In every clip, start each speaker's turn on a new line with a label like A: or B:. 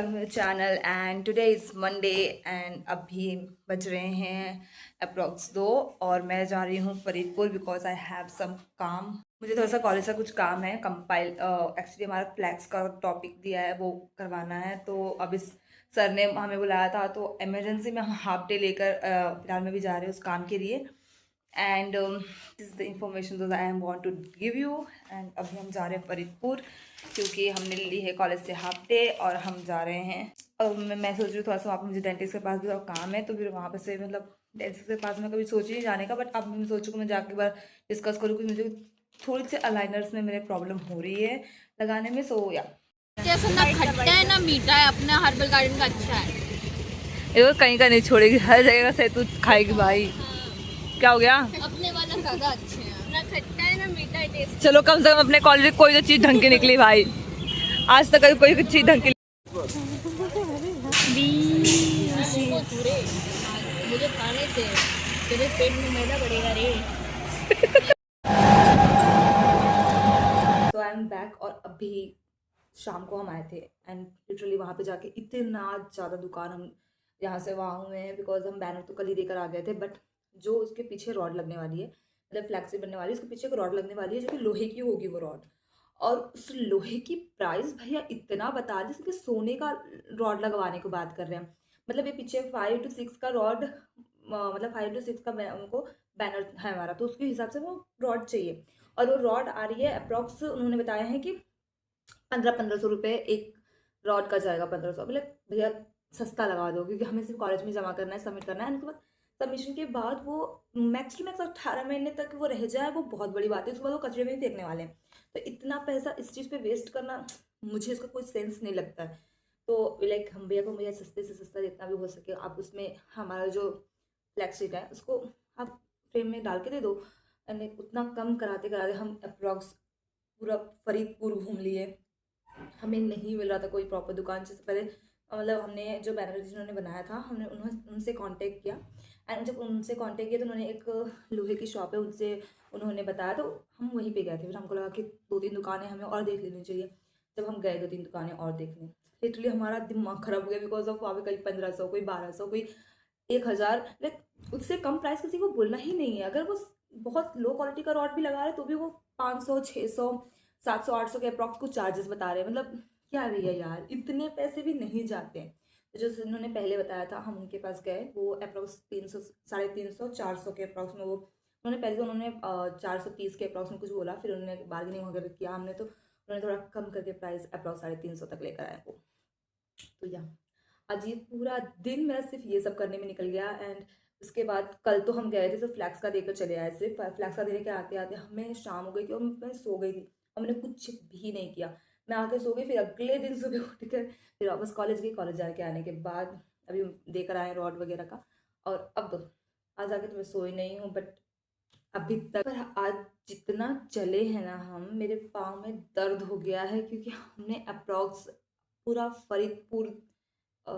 A: Back मेरे channel and today is Monday and अभी बज रहे हैं अप्रॉक्स 2 और मैं जा रही हूँ Faridpur because I have some काम। मुझे थोड़ा सा कॉलेज का कुछ काम है, कंपाइल एक्चुअली हमारा फ्लैक्स का टॉपिक दिया है वो करवाना है। तो अब इस सर ने हमें बुलाया था तो इमरजेंसी में हम हाफ डे लेकर फिलहाल मैं भी जा रही हूँ उस काम के लिए। And this is the information that I want to give you. And अभी हम जा रहे हैं फरीदपुर क्योंकि हमने ली है कॉलेज से हाफ डे और हम जा रहे हैं। अब मैं सोच रही हूँ थोड़ा सा वहाँ पर मुझे डेंटिस्ट के पास भी थोड़ा काम है तो फिर वहाँ पर से मतलब डेंटिस्ट के पास मैं कभी सोची नहीं जाने का, बट अब मैं सोचूँ कि मैं जाके एक बार डिस्कस करूँ कि मुझे थोड़ी सी अलाइनर्स में मेरे प्रॉब्लम हो रही है लगाने में। सो या
B: जैसा ना खट्टा है ना मीठा है, अपना हर्बल गार्डन का अच्छा है।
A: ये कहीं का नहीं छोड़ेगी, हर जगह से तू खाएगी भाई। क्या हो गया?
B: अपने वाला ज्यादा अच्छे हैं, ना खट्टा है ना मीठा है, टेस्ट।
A: चलो कम से कम अपने कॉलेज में कोई तो चीज़ ढंग की निकली भाई। आज तक कभी कोई चीज़ ढंग की
B: मुझे खाने थे, तेरे पेट में मैदा बढ़ेगा रे।
A: तो आई एम बैक और अभी शाम को हम आए थे एंड लिटरली वहाँ पे जाके इतना ज़्यादा दुकान हम यहाँ से वहाँ हुए हैं बिकॉज हम बैनर तो कल ही देकर आ गए थे, बट जो उसके पीछे रॉड लगने वाली है मतलब फ्लैक्सी बनने वाली है उसके पीछे एक रॉड लगने वाली है जो कि लोहे की होगी वो रॉड। और उस लोहे की प्राइस भैया इतना बता दें कि सोने का रॉड लगवाने को बात कर रहे हैं। मतलब ये पीछे 5 to 6 का रॉड, मतलब 5 to 6 का उनको बैनर है हमारा, तो उसके हिसाब से वो रॉड चाहिए। और वो रॉड आ रही है अप्रॉक्स, उन्होंने बताया है कि 1500 रुपये एक रॉड का जाएगा। 1500 बोले भैया सस्ता लगा दो क्योंकि हमें सिर्फ कॉलेज में जमा करना है, सबमिट करना है। उसके बाद सबमिशन के बाद वो मैक्स टू मैक्स 18 महीने तक वो रह जाए वो बहुत बड़ी बात है। उसके बाद वो कचरे में ही फेंकने वाले हैं, तो इतना पैसा इस चीज़ पे वेस्ट करना मुझे इसका कोई सेंस नहीं लगता है। तो लाइक हम भैया को भैया सस्ते से सस्ता जितना भी हो सके आप उसमें हमारा जो फ्लैक्स शीट है उसको आप फ्रेम में डाल के दे दो। एंड उतना कम कराते कराते हम अप्रॉक्स पूरा फरीदपुर घूम लिए। हमें नहीं मिल रहा था कोई प्रॉपर दुकान। जिससे पहले मतलब हमने जो बैनर जिन्होंने बनाया था हमने उनसे कांटेक्ट किया एंड जब उनसे कांटेक्ट किया तो उन्होंने एक लोहे की शॉप है उनसे उन्होंने बताया तो हम वहीं पे गए थे। फिर हमको लगा कि 2-3 दुकानें हमें और देख लेनी चाहिए। जब हम गए 2-3 दुकानें और देखने, लिटरली हमारा दिमाग खराब हो गया बिकॉज ऑफ वहाँ पे कहीं 1500 कोई 1200 कोई 1000, लाइक उससे कम प्राइस किसी को बोलना ही नहीं है। अगर वो बहुत लो क्वालिटी का रॉड भी लगा रहे हैं तो भी वो 500 600 700 800 के अप्रॉक्स कुछ चार्जेस बता रहे हैं। मतलब क्या है भैया यार, इतने पैसे भी नहीं जाते हैं। तो जो उन्होंने पहले बताया था हम उनके पास गए, वो अप्रॉक्स 300 350 400 के अप्रॉक्स में वो उन्होंने पहले तो उन्होंने 430 के अप्रॉक्स में कुछ बोला, फिर उन्होंने बार्गेनिंग वगैरह किया हमने तो उन्होंने थोड़ा कम करके प्राइस अप्रॉक्स 350 तक लेकर आए वो। तो या आज ये पूरा दिन मेरा सिर्फ ये सब करने में निकल गया। एंड उसके बाद कल तो हम गए थे सिर्फ फ्लैक्स का देकर चले आए। सिर्फ फ्लैक्स का दे के आते आते हमें शाम हो गई थी और मैं सो गई थी और मैंने कुछ भी नहीं किया। मैं आके सो गई, फिर अगले दिन सुबह उठ कर फिर वापस कॉलेज गई। कॉलेज जाके आने के बाद अभी देकर आए रॉड वगैरह का। और अब आज आके तो मैं सोई नहीं हूँ, बट अभी तक पर आज जितना चले हैं ना हम, मेरे पाँव में दर्द हो गया है क्योंकि हमने अप्रॉक्स पूरा फरीदपुर अ,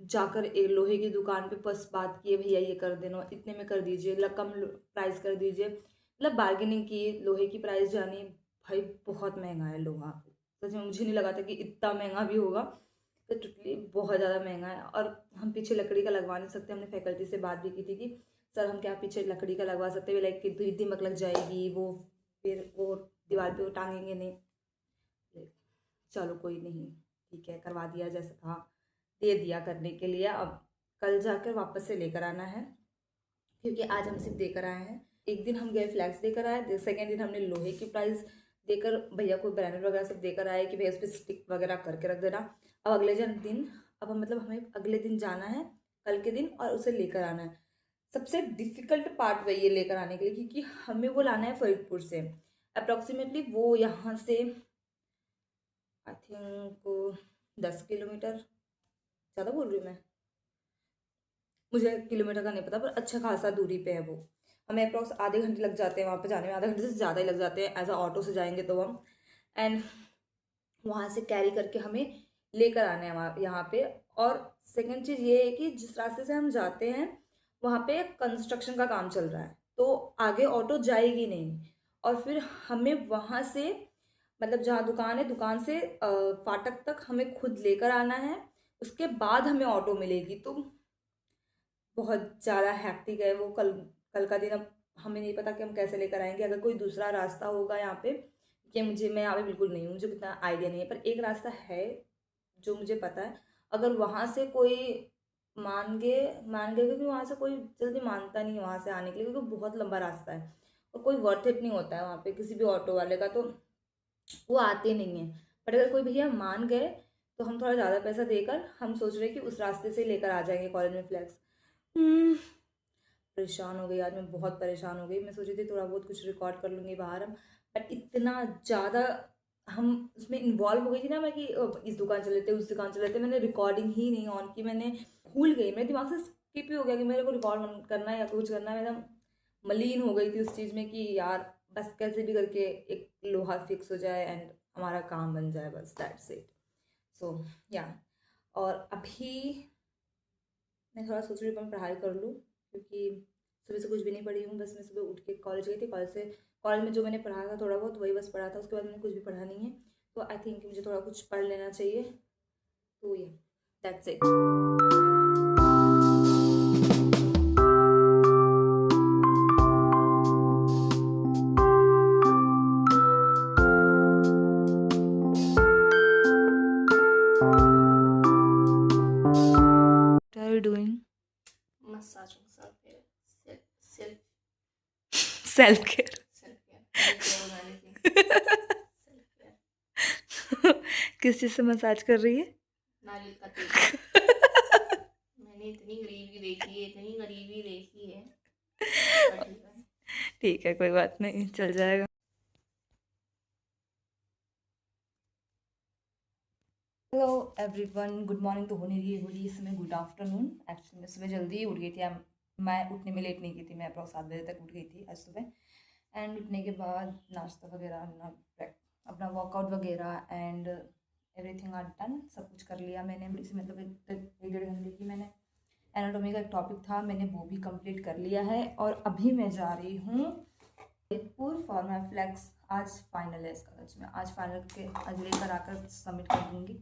A: जाकर एक लोहे की दुकान पे बस बात की है भैया ये कर देना, इतने में कर दीजिए, कम प्राइस कर दीजिए। मतलब बार्गेनिंग की, लोहे की प्राइस जानी भाई बहुत महंगा है लोहा। सच में मुझे नहीं लगा था कि इतना महंगा भी होगा। तो टोटली बहुत ज़्यादा महंगा है और हम पीछे लकड़ी का लगवा नहीं सकते। हमने फैकल्टी से बात भी की थी कि सर हम क्या पीछे लकड़ी का लगवा सकते हैं, लाइक कि दीमक लग जाएगी वो, फिर वो दीवार पे वो टांगेंगे नहीं। चलो कोई नहीं, ठीक है करवा दिया जैसा था, दे दिया करने के लिए। अब कल जाकर वापस से लेकर आना है क्योंकि आज हम सिर्फ देकर आए हैं। एक दिन हम गए फ्लैक्स देकर आए, सेकेंड दिन हमने लोहे की प्राइस देकर भैया को बैनर वगैरह सब देकर आए कि भैया उस पर स्टिक वगैरह करके रख देना। अब अगले दिन अब हम मतलब हमें अगले दिन जाना है कल के दिन और उसे लेकर आना है। सबसे डिफिकल्ट पार्ट वही है लेकर आने के लिए क्योंकि हमें वो लाना है फरीदपुर से। अप्रॉक्सीमेटली वो यहाँ से आई थिंक 10 किलोमीटर, ज़्यादा बोल रही हूँ मैं, मुझे किलोमीटर का नहीं पता पर अच्छा खासा दूरी पे है वो। हमें अप्रॉक्स आधे घंटे लग जाते हैं वहाँ पे जाने में, आधे घंटे से ज़्यादा ही लग जाते हैं एज अ ऑटो से जाएंगे तो हम। एंड वहाँ से कैरी करके हमें लेकर आना है वहाँ यहाँ पे। और सेकंड चीज़ ये है कि जिस रास्ते से हम जाते हैं वहाँ पे कंस्ट्रक्शन का काम चल रहा है तो आगे ऑटो जाएगी नहीं। और फिर हमें वहाँ से मतलब जहाँ दुकान है, दुकान से फाटक तक हमें खुद लेकर आना है, उसके बाद हमें ऑटो मिलेगी। तो बहुत ज़्यादा हैक्टिक है वो। कल कल का दिन अब हमें नहीं पता कि हम कैसे लेकर आएंगे। अगर कोई दूसरा रास्ता होगा यहाँ पे, कि मैं यहाँ पे बिल्कुल नहीं हूँ, मुझे कितना आइडिया नहीं है, पर एक रास्ता है जो मुझे पता है। अगर वहाँ से कोई मान गए, क्योंकि वहाँ से कोई जल्दी मानता नहीं है वहाँ से आने के लिए, क्योंकि बहुत लंबा रास्ता है और कोई वर्थ इट नहीं होता है वहाँ पे किसी भी ऑटो वाले का, तो वो आते नहीं हैं। बट अगर कोई भैया मान गए तो हम थोड़ा ज़्यादा पैसा देकर हम सोच रहे हैं कि उस रास्ते से लेकर आ जाएंगे कॉलेज में फ्लैक्स। परेशान हो गई आज, मैं बहुत परेशान हो गई। मैं सोची थी थोड़ा बहुत कुछ रिकॉर्ड कर लूँगी बाहर हम, बट इतना ज़्यादा हम उसमें इन्वॉल्व हो गई थी ना मैं, कि इस दुकान चले थे, उस दुकान चले थे, मैंने रिकॉर्डिंग ही नहीं ऑन की। मैंने भूल गई, मेरे दिमाग से स्किप ही हो गया कि मेरे को रिकॉर्ड करना है या कुछ करना है। मैं मलीन हो गई थी उस चीज़ में कि यार बस कैसे भी करके एक लोहा फिक्स हो जाए एंड हमारा काम बन जाए, बस दैट्स इट। सो या, और अभी मैं थोड़ा सोच रही हूँ मैं पढ़ाई कर लूँ, क्योंकि सुबह से कुछ भी नहीं पढ़ी हूँ। बस मैं सुबह उठ के कॉलेज गई थी, कॉलेज में जो मैंने पढ़ा था थोड़ा बहुत वही बस पढ़ा था, उसके बाद मैंने कुछ भी पढ़ा नहीं है। तो आई थिंक मुझे थोड़ा कुछ पढ़ लेना चाहिए। तो ये that's it. What are you doing?
B: Massaging self-care.
A: Self care.
B: Self-care.
A: किस चीज़ से मसाज कर रही है?
B: नारियल का तेल। मैंने इतनी गरीबी देखी है। पर ठीक है।
A: ठीक है, कोई बात नहीं, चल जाएगा। हेलो एवरीवन, गुड मॉर्निंग तो होने रही है इस समय गुड आफ्टरनून। एक्चुअली मैं सुबह जल्दी ही उठ गई थी। मैं उठने में लेट नहीं की थी, मैं अप्रॉक्स 7 बजे तक उठ गई थी आज सुबह। एंड उठने के बाद नाश्ता वगैरह, अपना वर्कआउट वगैरह एंड एवरीथिंग आर डन। सब कुछ कर लिया मैंने। इसी मतलब एक डेढ़ घंटे की मैंने एनाटॉमी का एक टॉपिक था, मैंने वो भी कंप्लीट कर लिया है। और अभी मैं जा रही हूँ जयपुर फॉर माई फ्लैक्स। आज फाइनल है इसका, सच में आज फाइनल के आज लेकर आकर सबमिट कर दूँगी।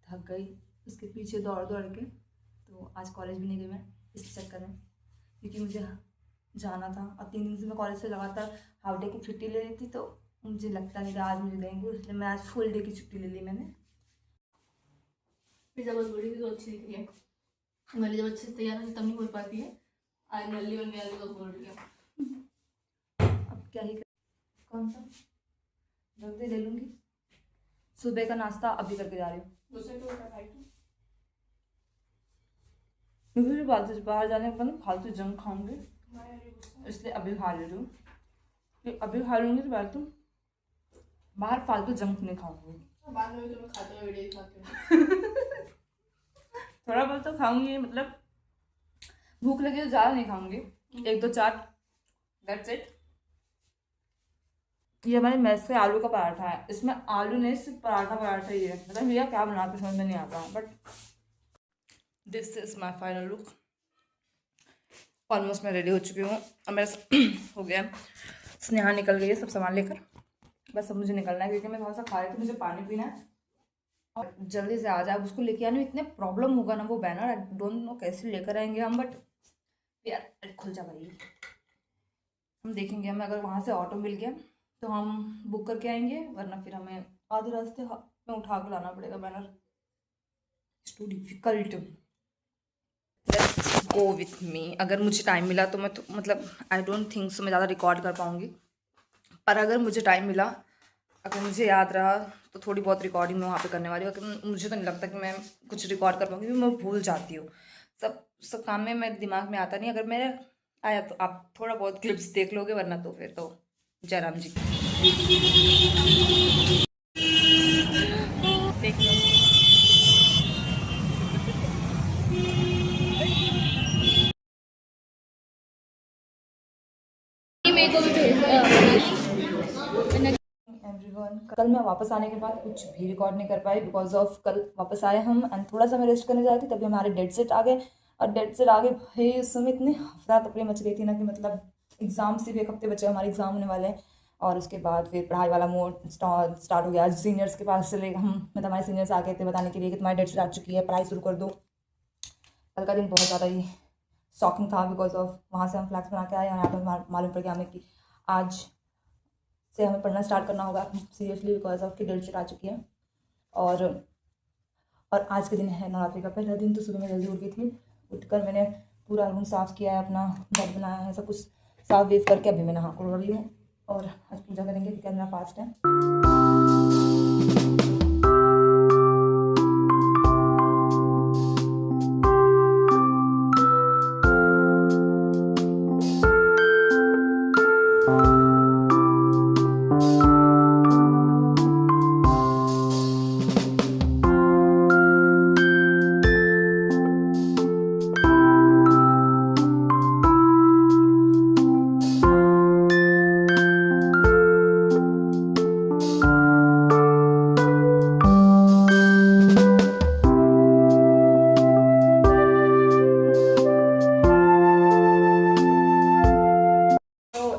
A: थक गई उसके पीछे दौड़ दौड़ के, तो आज कॉलेज भी नहीं गई मैं इस चक्कर में, क्योंकि मुझे जाना था। और 3 दिन से मैं कॉलेज से लगातार हाफ डे की छुट्टी ले रही थी, तो मुझे लगता नहीं था आज मुझे देंगे, इसलिए मैं आज फुल डे की छुट्टी ले ली मैंने।
B: पिज़्ज़ा बहुत बड़ी भी तो अच्छी दिख रही है। नली जब अच्छे से तैयार होती तब नहीं बोल पाती है। आज नली बन गया तो बोल रही है।
A: अब क्या ही कौन सा जल्दी ले लूँगी। सुबह का नाश्ता अभी करके जा रही हूँ।
B: दूसरे को उठा खाई
A: मुझे बाहर जाने के बाद फालतू जंक खाऊंगी, इसलिए अभी खा ले रही हूँ कि अभी खा लूँगी तो बाहर फालतू जंक नहीं खाऊंगी।
B: बाद में तुम्हें खाते हुए वीडियो दिखाती हूँ।
A: थोड़ा बहुत तो खाऊंगी, मतलब भूख लगी तो ज़्यादा नहीं खाऊंगी, 1-2 चाट, दैट्स इट। ये हमारे मेस से आलू का पराठा है, इसमें आलू नहीं सिर्फ पराठा ही है। मतलब भैया क्या बनाते समझ में नहीं आता, but this is my final look. Almost मैं रेडी हो चुकी हूँ और मेरा हो गया। स्नेहा निकल गई है सब सामान लेकर, बस अब मुझे निकलना है, क्योंकि मैं थोड़ा सा खा रही थी, मुझे पानी पीना है और जल्दी से आ जाए। उसको लेके आने में इतने प्रॉब्लम होगा ना, वो बैनर आई डोंट नो कैसे लेकर आएंगे हम, बट यार खुल जा भाई। हम देखेंगे, हमें अगर वहाँ से ऑटो मिल गया तो हम बुक करके आएंगे, वरना फिर हमें आधे रास्ते में उठा कर लाना पड़ेगा banner. It's too difficult. Let's go with me. अगर मुझे टाइम मिला तो मैं तो मतलब आई डोंट थिंक सो मैं ज़्यादा रिकॉर्ड कर पाऊँगी, पर अगर मुझे टाइम मिला, अगर मुझे याद रहा तो थोड़ी बहुत रिकॉर्डिंग मैं वहाँ पे करने वाली हूँ। अगर मुझे तो नहीं लगता कि मैं कुछ रिकॉर्ड कर पाऊँगी, मैं भूल जाती हूँ। सब काम में मेरे दिमाग में आता नहीं। अगर मेरे आया तो आप थोड़ा बहुत क्लिप्स देख लोगे, वरना तो फिर तो जयराम जी देख लो।
B: मेरे को भी
A: एवरीवन, कल मैं वापस आने के बाद कुछ भी रिकॉर्ड नहीं कर पाई, बिकॉज ऑफ कल वापस आए हम एंड थोड़ा सा मैं रेस्ट करने जा रही थी, तभी हमारे डेट सेट आ गए। और डेट सेट आ गए भाई, उस समय इतनी अफरा तफरी मच गई थी ना कि मतलब एग्ज़ाम से भी 1 हफ्ते बचे, हमारे एग्ज़ाम होने वाले हैं। और उसके बाद फिर पढ़ाई वाला मोड स्टार्ट हो गया। आज सीनियर्स के पास से ले हम मतलब हमारे सीनियर्स आ गए थे बताने के लिए कि तुम्हारी डेट स्टार्ट चुकी है, पढ़ाई शुरू कर दो। कल का दिन बहुत ज़्यादा ही शॉकिंग था बिकॉज ऑफ वहाँ से हम फ्लैक्स बना के आए और यहाँ पर मालूम पड़ गया हमें कि आज से हमें पढ़ना स्टार्ट करना होगा सीरियसली बिकॉज ऑफ की डेट स्टार्ट आ चुकी है। और आज के दिन है नवरात्रि का पहला दिन। तो सुबह में जल्दी उठ गई थी, उठकर मैंने पूरा रूम साफ़ किया है, अपना बेड बनाया है, सब कुछ साफ वेफ करके अभी मैं नहा कर रही हूँ और आज पूजा करेंगे क्योंकि आज मेरा फास्ट है।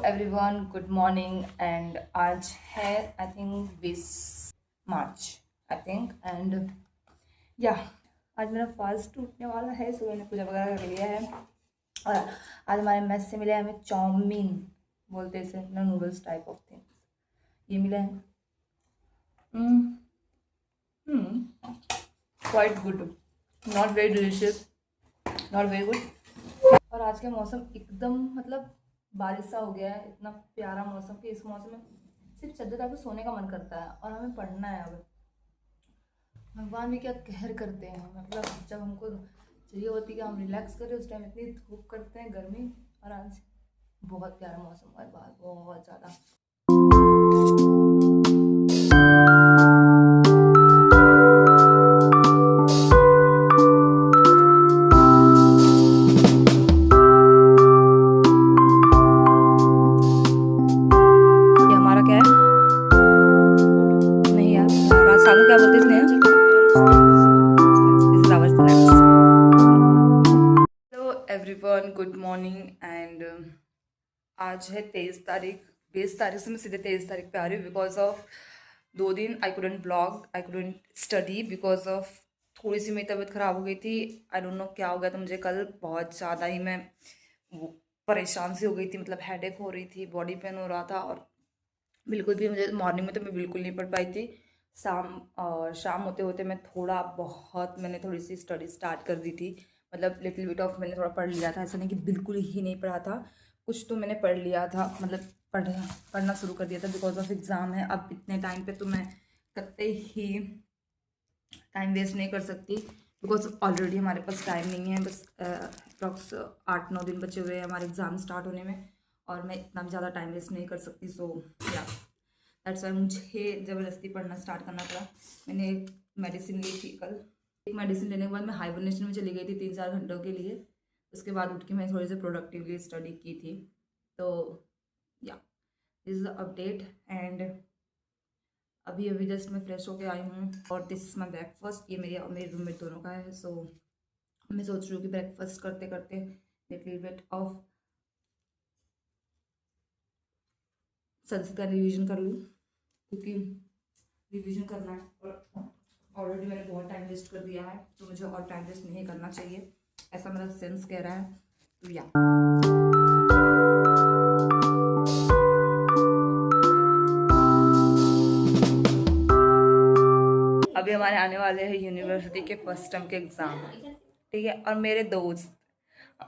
A: एवरीवन गुड मॉर्निंग एंड आज है I think 20 March I think and या आज मेरा फास्ट टूटने वाला है। सो मैंने पूजा वगैरह कर लिया है और आज हमारे मेस से मिले हैं हमें चाउमीन बोलते हैं इसे, नूडल्स टाइप ऑफ थिंग्स ये मिले हैं। Quite good, not very delicious, not very good. और आज का मौसम एकदम मतलब बारिश सा हो गया है, इतना प्यारा मौसम कि इस मौसम में सिर्फ चादर डाल के सोने का मन करता है और हमें पढ़ना है। अब भगवान भी क्या कहर करते हैं, मतलब जब हमको चाहिए होती है कि हम रिलैक्स करें उस टाइम इतनी धूप करते हैं, गर्मी। और आज बहुत प्यारा मौसम हुआ है बाहर, बहुत ज़्यादा। क्या बोलते हैं hello everyone good morning and आज है 23 तारीख। 20 तारीख से मैं सीधे 23 तारीख पे आ रही हूँ बिकॉज ऑफ 2 दिन I couldn't blog, I couldn't study because of थोड़ी सी मेरी तबीयत ख़राब हो गई थी। आई डोंट नो क्या हो गया था मुझे कल, बहुत ज़्यादा ही मैं वो परेशान सी हो गई थी, मतलब हेडेक हो रही थी, बॉडी पेन हो रहा था और बिल्कुल भी मुझे मॉर्निंग में तो मैं बिल्कुल नहीं पढ़ पाई थी। शाम होते होते मैं मैंने थोड़ी सी स्टडी स्टार्ट कर दी थी, मतलब लिटिल बिट ऑफ मैंने थोड़ा पढ़ लिया था। ऐसा नहीं कि बिल्कुल ही नहीं पढ़ा था, कुछ तो मैंने पढ़ लिया था, मतलब पढ़ना शुरू कर दिया था बिकॉज ऑफ एग्ज़ाम है। अब इतने टाइम पे तो मैं कतई ही टाइम वेस्ट नहीं कर सकती बिकॉज ऑलरेडी हमारे पास टाइम नहीं है, बस अप्रॉक्स 8-9 दिन बचे हुए हैं हमारे एग्ज़ाम स्टार्ट होने में और मैं इतना भी ज़्यादा टाइम वेस्ट नहीं कर सकती। सो या दैट्स वाई मुझे ज़बरदस्ती पढ़ना स्टार्ट करना पड़ा। मैंने एक मेडिसिन ली थी कल, एक मेडिसिन लेने के बाद मैं हाइबरनेशन में चली गई थी 3-4 घंटों के लिए। उसके बाद उठ के मैं थोड़ी सी प्रोडक्टिवली स्टडी की थी। तो या this is the update and अभी जस्ट मैं फ्रेश होके आई हूँ और दिस इज़ माई ब्रेकफास्ट। ये मेरे रूममेट दोनों का है। सो मैं सोच रही हूँ कि ब्रेकफास्ट करते करते लिटिल बिट ऑफ संस्कृत का रिविजन कर लूँ क्योंकि रिवीजन करना है और ऑलरेडी मैंने बहुत टाइम वेस्ट कर दिया है तो मुझे और टाइम वेस्ट नहीं करना चाहिए, ऐसा मेरा सेंस कह रहा है। तो या अभी हमारे आने वाले हैं यूनिवर्सिटी के फर्स्ट टर्म के एग्ज़ाम, ठीक है। और मेरे दोस्त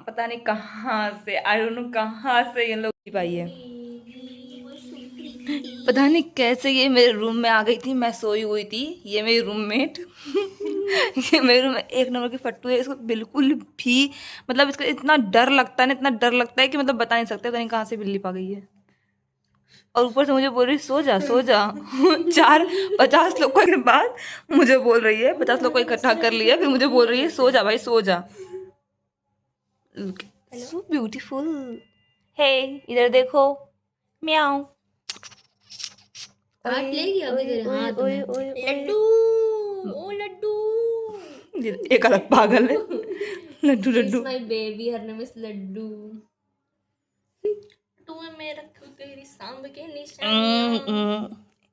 A: पता नहीं कहाँ से, आई डोंट नो कहाँ से ये लोग पाई है, पता नहीं कैसे ये मेरे रूम में आ गई थी। मैं सोई हुई थी, ये मेरी रूममेट ये मेरे रूम में 1 नंबर की फट्टू है। इसको बिल्कुल भी मतलब इसका इतना डर लगता है ना, इतना डर लगता है कि मतलब बता नहीं सकते पता नहीं कहाँ से बिल्ली पा गई है। और ऊपर से मुझे बोल रही सो जा सो जा 50 लोग के बाद मुझे बोल रही है, 50 लोग को इकट्ठा कर लिया फिर मुझे बोल रही है सो जा भाई सो जा। So beautiful. हे इधर देखो, म्याऊ।
B: हाथ ले गया अभी तेरे हाथ में। लड्डू, ओ लड्डू।
A: एक अलग पागल है Laddu Laddu.
B: My baby, her name is Laddu. तू है मेरा तेरी सांब के निशानियां।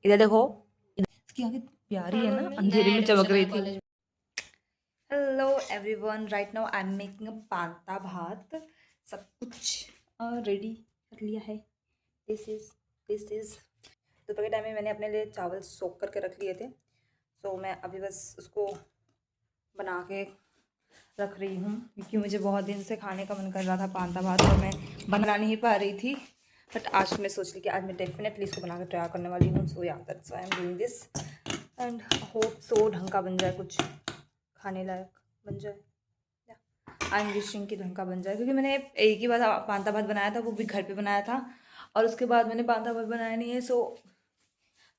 A: इधर देखो, इसकी आंखें प्यारी है ना, अंधेरे में चमक रही थी। Hello everyone, right now I am making a panta भात। सब कुछ रेडी कर लिया है। दिस इज दोपहर के टाइम में मैंने अपने लिए चावल सोख करके रख लिए थे, सो मैं अभी बस उसको बना के रख रही हूँ, क्योंकि मुझे बहुत दिन से खाने का मन कर रहा था पांता भात, और मैं बना नहीं पा रही थी। बट आज मैं सोच ली कि आज मैं डेफिनेटली इसको बना के ट्राई करने वाली हूँ। सो या that's why I am doing this and hope so ढंग का बन जाए, कुछ खाने लायक बन जाए। आई एम विशिंग कि ढंग का बन जाए, क्योंकि मैंने एक ही बार पांता भात बनाया था, वो भी घर पे बनाया था, और उसके बाद मैंने पांता भात बनाया नहीं है। सो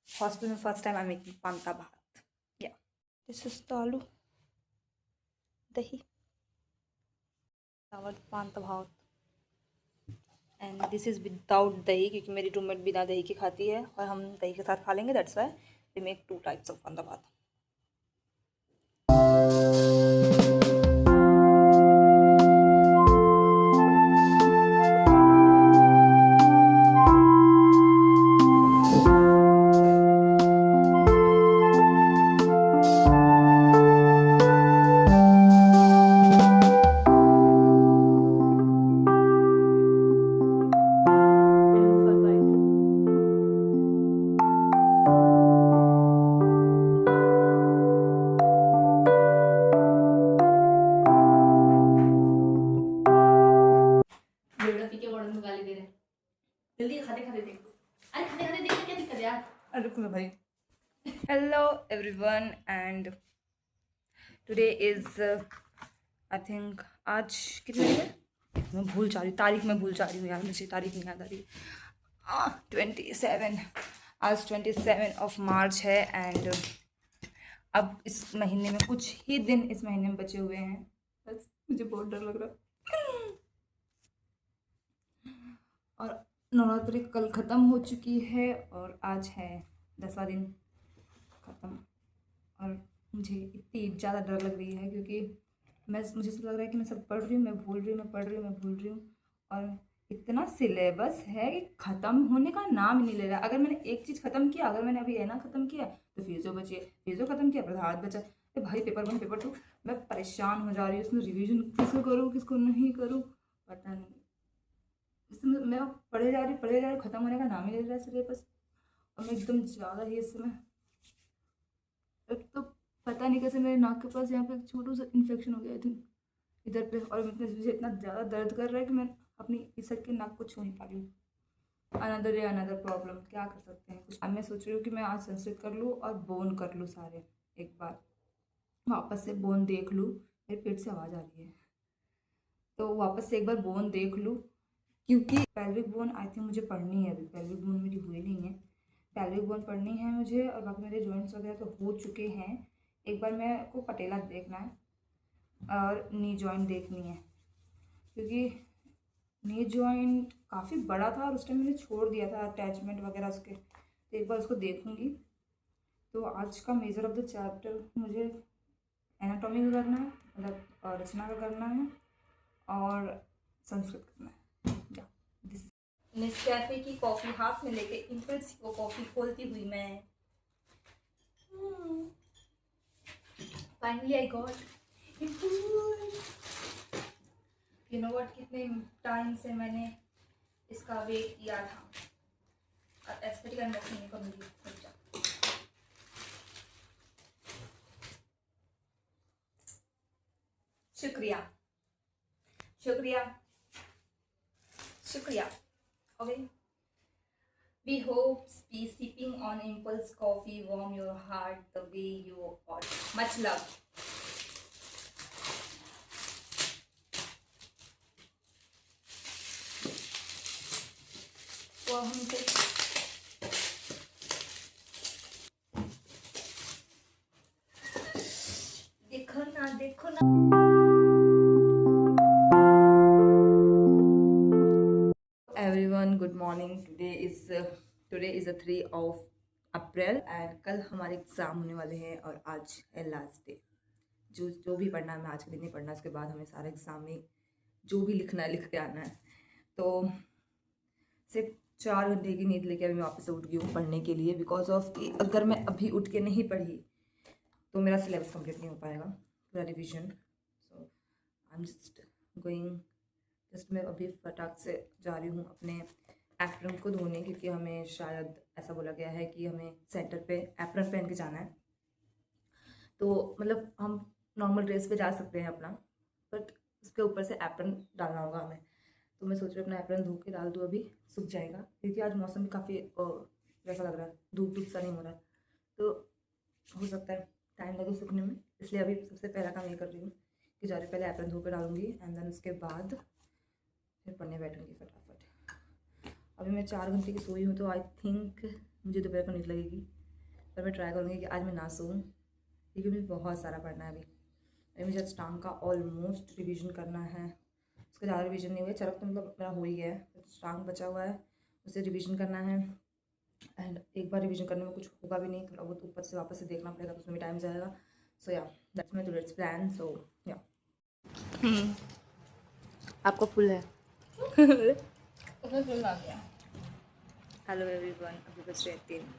A: हॉस्टल में first time I making panta भात। या दिस इज आलू दही चावल पांता भात, एंड दिस इज़ विदाउट दही, क्योंकि मेरी रूममेट बिना दही के खाती है और हम दही के साथ खा लेंगे। That's why we make 2 types of panta bhat.
B: जल्दी खाते खाते देखो। अरे खाते खाते देखो, क्या दिक्कत है यार।
A: रुक लो भाई। Hello everyone, and today is I think आज कितने दिन है, मैं भूल जा रही हूँ तारीख, में भूल जा रही हूँ यार, मुझे तारीख नहीं याद आ रही। 27, आज 27 ऑफ मार्च है, एंड अब इस महीने में कुछ ही दिन इस महीने में बचे हुए हैं। बस मुझे बहुत डर लग रहा है। और नवरात्रि कल ख़त्म हो चुकी है और आज है 10वां दिन ख़त्म, और मुझे इतनी ज़्यादा डर लग रही है, क्योंकि मुझे ऐसा लग रहा है कि मैं सब पढ़ रही हूँ, मैं भूल रही हूँ, मैं पढ़ रही हूँ, मैं भूल रही हूँ, और इतना सिलेबस है कि ख़त्म होने का नाम ही नहीं ले रहा। अगर मैंने एक चीज़ ख़त्म किया, अगर मैंने अभी है ना ख़त्म किया, तो फिर जो बचे, फिर जो ख़त्म किया प्रधान बचा। तो भाई पेपर 1 पेपर 2 मैं परेशान हो जा रही हूँ, उसमें रिविजन किसको करूँ किसको नहीं करूँ, पता नहीं। इसमें मैं पढ़े जा रही, ख़त्म होने का नाम ही नहीं ले रहा सिलेबस, और मैं एकदम ज़्यादा ही इस समय, एक तो पता नहीं कैसे मेरे नाक के पास यहाँ पे एक छोटू सा इन्फेक्शन हो गया थी इधर पे, और मुझे इतना ज़्यादा दर्द कर रहा है कि मैं अपनी इस साइड के नाक को छू नहीं पा रही हूँ। अनदर डे अनदर प्रॉब्लम, क्या कर सकते हैं कुछ। अब मैं सोच रही हूँ कि मैं आज संस्कृत कर लूँ और बोन कर लूँ सारे, एक बार वापस से बोन देख लूँ। मेरे पेट से आवाज़ आ रही है, तो वापस से एक बार बोन देख लूँ, क्योंकि पेल्विक बोन आई थिंक मुझे पढ़नी है। अभी पेल्विक बोन मेरी हुई नहीं है, पेल्विक बोन पढ़नी है मुझे, और बाकी मेरे जॉइंट्स वगैरह तो हो चुके हैं। एक बार मेरे को पटेला देखना है और नी जॉइंट देखनी है, क्योंकि नी जॉइंट काफ़ी बड़ा था और उस टाइम मैंने छोड़ दिया था अटैचमेंट वगैरह उसके, तो एक बार उसको देखूंगी। तो आज का मेजर ऑफ द चैप्टर मुझे एनाटॉमी का करना है, मतलब रचना का करना है, और संस्कृत करना है। नेस्कैफे की कॉफ़ी हाथ में लेके इम्पल्स को कॉफ़ी खोलती हुई मैं finally I got you know what, कितने टाइम से मैंने इसका वेट किया था। और एस्थेटिक अनबॉक्सिंग करूँगी। शुक्रिया शुक्रिया शुक्रिया। Okay, we hope be sipping on impulse coffee warm your heart the way you ought. Much love. तो हम देखो ना everyone, good morning. Today is the 3 of April, and कल हमारे एग्ज़ाम होने वाले हैं, और आज है लास्ट डे। जो भी पढ़ना है मैं आज के दिन नहीं पढ़ना, उसके बाद हमें सारा एग्ज़ाम में जो भी लिखना है लिख के आना है। तो सिर्फ 4 घंटे की नींद लेके अभी मैं वापस से उठ गई हूँ पढ़ने के लिए, बिकॉज ऑफ कि अगर मैं अभी उठ के नहीं पढ़ी तो मेरा सिलेबस कंप्लीट नहीं हो पाएगा, पूरा revision. So I am just going, just मैं अभी फटाक से जा रही हूँ अपने एप्रन को धोने, क्योंकि हमें शायद ऐसा बोला गया है कि हमें सेंटर पे एप्रन पहन के जाना है। तो मतलब हम नॉर्मल ड्रेस पे जा सकते हैं अपना, बट उसके ऊपर से एप्रन डालना होगा हमें। तो मैं सोच रही हूँ अपना एप्रन धो के डाल दूँ, अभी सूख जाएगा, क्योंकि आज मौसम भी काफ़ी वैसा लग रहा है, धूप धूप सा नहीं हो रहा है, तो हो सकता है टाइम लगे सूखने में। इसलिए अभी सबसे पहला काम ये कर रही हूँ कि जा रही पहले एप्रन धो के डालूंगी, एंड देन उसके बाद फिर पढ़ने बैठूंगी फटाफट। अभी मैं 4 घंटे की सोई हूँ, तो आई थिंक मुझे दोपहर को नींद लगेगी, पर मैं ट्राई करूँगी कि आज मैं ना सोऊँ, क्योंकि मुझे बहुत सारा पढ़ना है अभी मुझे स्टांग का ऑलमोस्ट रिवीजन करना है। उसका ज़्यादा रिवीजन नहीं हुआ है, चरक तो मतलब मेरा हो ही गया है, तो स्टांग बचा हुआ है, उसे रिवीजन करना है। एंड एक बार रिवीजन करने में कुछ होगा भी नहीं, थोड़ा बहुत ऊपर से वापस से देखना पड़ेगा, तो उसमें भी टाइम जाएगा। सो या दैट्स माई टुडेज प्लान। सो या आपको फुल है।
B: उसमें फुल आ गया।
A: हेलो एवरीवन, अभी बज रहे 3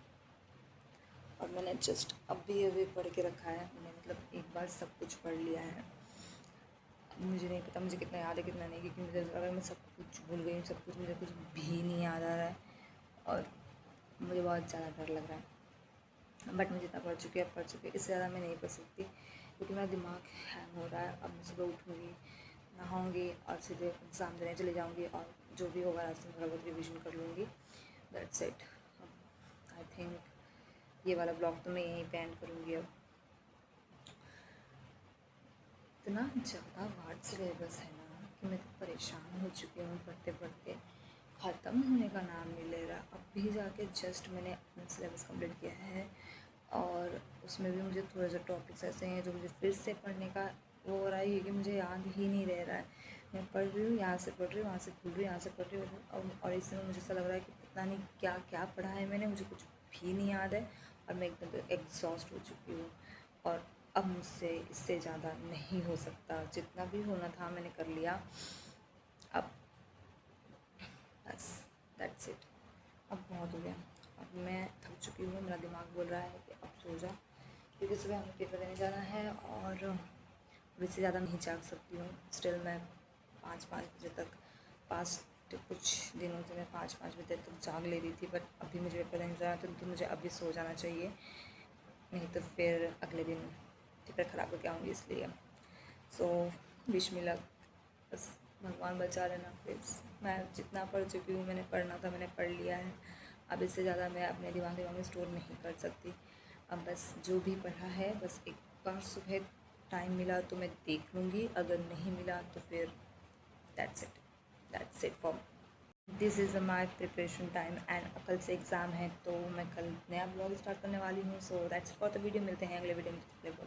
A: और मैंने जस्ट अभी पढ़ के रखा है। मैंने मतलब एक बार सब कुछ पढ़ लिया है। मुझे नहीं पता मुझे कितना याद है कितना नहीं, क्योंकि मुझे अगर मैं सब कुछ भूल गई हूँ, सब कुछ मुझे कुछ भी नहीं याद आ रहा है, और मुझे बहुत ज़्यादा डर लग रहा है। बट मैं जितना पढ़ चुकी है, इससे ज़्यादा मैं नहीं पढ़ सकती, क्योंकि मेरा दिमाग हैंग हो रहा है। अब मैं सुबह उठूँगी, नहाऊँगी और सीधे एग्ज़ाम देने चले जाऊँगी, और जो भी होगा रास्ते में थोड़ा बहुत रिविज़न कर लूँगी। That's it. आई थिंक ये वाला ब्लॉग तो मैं यहीं पे एंड करूँगी। अब इतना ज़्यादा वार्ड सिलेबस है ना कि मैं तो परेशान हो चुकी हूँ, पढ़ते पढ़ते ख़त्म होने का नाम नहीं ले रहा। अभी जाके जस्ट मैंने अपना सिलेबस कंप्लीट किया है, और उसमें भी मुझे थोड़े से टॉपिक्स ऐसे हैं जो मुझे फिर से पढ़ने का वो हो रहा है, कि मुझे याद ही नहीं रह रहा है। मैं पढ़ रही हूँ, यहाँ से पढ़ रही हूँ, वहाँ से भूल रही हूँ, यहाँ से पढ़ रही हूँ, और इसमें मुझे ऐसा लग रहा है कि पता नहीं क्या क्या पढ़ा है मैंने, मुझे कुछ भी नहीं याद है, और मैं एकदम एग्जॉस्ट हो चुकी हूँ। और अब मुझसे इससे ज़्यादा नहीं हो सकता, जितना भी होना था मैंने कर लिया। अब बस दैट्स इट, अब बहुत हो गया। अब मैं थक चुकी हूँ, मेरा दिमाग बोल रहा है कि अब सो जा, क्योंकि सुबह हमें पेपर देने जाना है, और अब इससे ज़्यादा नहीं जाग सकती हूँ। स्टिल मैं 5 बजे तक, कुछ दिनों से मैं 5 बजे तक जाग ले रही थी, बट अभी मुझे पेपर देने जाना तो मुझे अभी सो जाना चाहिए, नहीं तो फिर अगले दिन पेपर ख़राब करके आऊँगी। इसलिए सो विश मी लक, बस भगवान बचा लेना प्लीज़। मैं जितना पढ़ चुकी हूँ, मैंने पढ़ना था मैंने पढ़ लिया है, अब इससे ज़्यादा मैं अपने दिमाग में स्टोर नहीं कर सकती। अब बस जो भी पढ़ा है, बस एक बार सुबह टाइम मिला तो मैं देख लूँगी, अगर नहीं मिला तो फिर that's it for this is my preparation time. And कल से एग्ज़ाम है, तो मैं कल नया ब्लॉग स्टार्ट करने वाली हूँ। So that's for the video. मिलते हैं अगले वीडियो में।